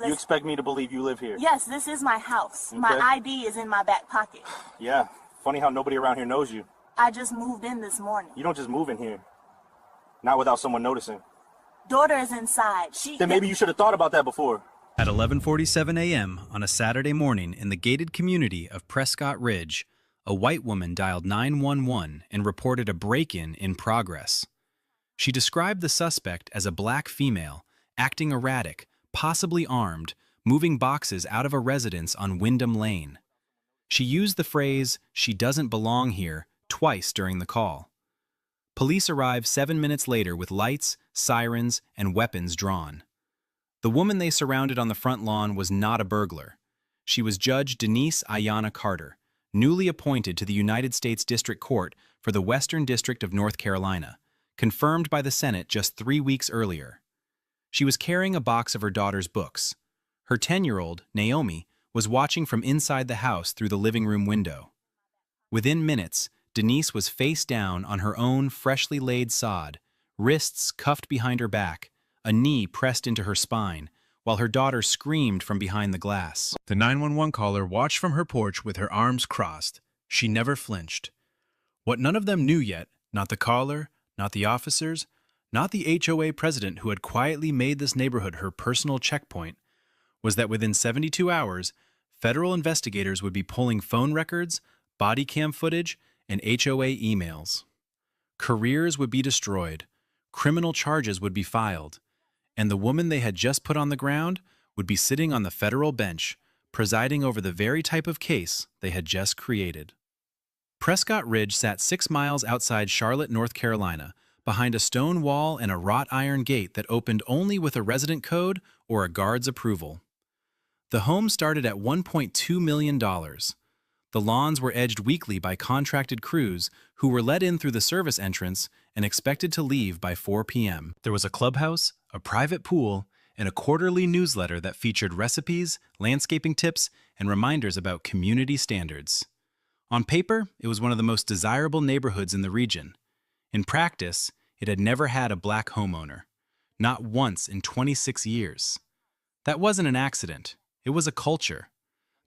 You expect me to believe you live here? Yes, this is my house. Okay. My ID is in my back pocket. Yeah. Funny how nobody around here knows you. I just moved in this morning. You don't just move in here. Not without someone noticing. Daughter is inside. Then maybe you should have thought about that before. At 11:47 a.m. on a Saturday morning in the gated community of Prescott Ridge, a white woman dialed 911 and reported a break-in in progress. She described the suspect as a black female, acting erratic, possibly armed, moving boxes out of a residence on Wyndham Lane. She used the phrase, "she doesn't belong here," twice during the call. Police arrived 7 minutes later with lights, sirens, and weapons drawn. The woman they surrounded on the front lawn was not a burglar. She was Judge Denise Ayanna Carter, newly appointed to the United States District Court for the Western District of North Carolina, confirmed by the Senate just 3 weeks earlier. She was carrying a box of her daughter's books. Her 10-year-old, Naomi, was watching from inside the house through the living room window. Within minutes, Denise was face down on her own freshly laid sod, wrists cuffed behind her back, a knee pressed into her spine, while her daughter screamed from behind the glass. The 911 caller watched from her porch with her arms crossed. She never flinched. What none of them knew yet, not the caller, not the officers, not the HOA president who had quietly made this neighborhood her personal checkpoint, was that within 72 hours, federal investigators would be pulling phone records, body cam footage, and HOA emails. Careers would be destroyed, criminal charges would be filed, and the woman they had just put on the ground would be sitting on the federal bench, presiding over the very type of case they had just created. Prescott Ridge sat 6 miles outside Charlotte, North Carolina, behind a stone wall and a wrought iron gate that opened only with a resident code or a guard's approval. The home started at $1.2 million. The lawns were edged weekly by contracted crews who were let in through the service entrance and expected to leave by 4 p.m. There was a clubhouse, a private pool, and a quarterly newsletter that featured recipes, landscaping tips, and reminders about community standards. On paper, it was one of the most desirable neighborhoods in the region. In practice, it had never had a black homeowner. Not once in 26 years. That wasn't an accident. It was a culture.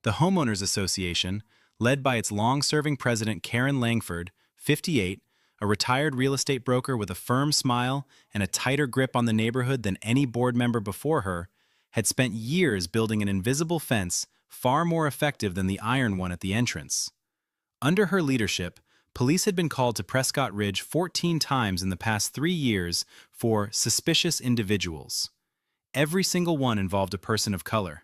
The Homeowners Association, led by its long-serving president Karen Langford, 58, a retired real estate broker with a firm smile and a tighter grip on the neighborhood than any board member before her, had spent years building an invisible fence far more effective than the iron one at the entrance. Under her leadership, police had been called to Prescott Ridge 14 times in the past 3 years for suspicious individuals. Every single one involved a person of color.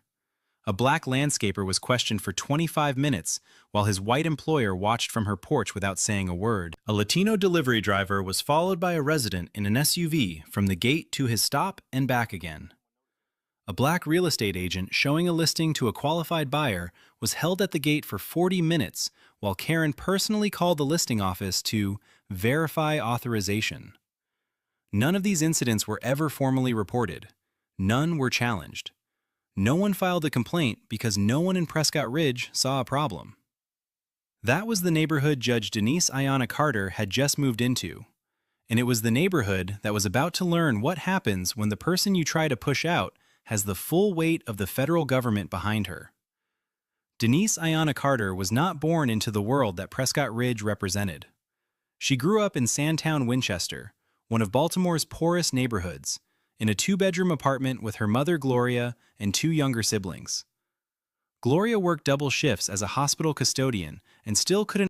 A black landscaper was questioned for 25 minutes while his white employer watched from her porch without saying a word. A Latino delivery driver was followed by a resident in an SUV from the gate to his stop and back again. A black real estate agent showing a listing to a qualified buyer was held at the gate for 40 minutes while Karen personally called the listing office to verify authorization. None of these incidents were ever formally reported. None were challenged. No one filed a complaint because no one in Prescott Ridge saw a problem. That was the neighborhood Judge Denise Ayanna Carter had just moved into. And it was the neighborhood that was about to learn what happens when the person you try to push out has the full weight of the federal government behind her. Denise Ayanna Carter was not born into the world that Prescott Ridge represented. She grew up in Sandtown, Winchester, one of Baltimore's poorest neighborhoods, in a 2-bedroom apartment with her mother Gloria and 2 younger siblings. Gloria worked double shifts as a hospital custodian and still couldn't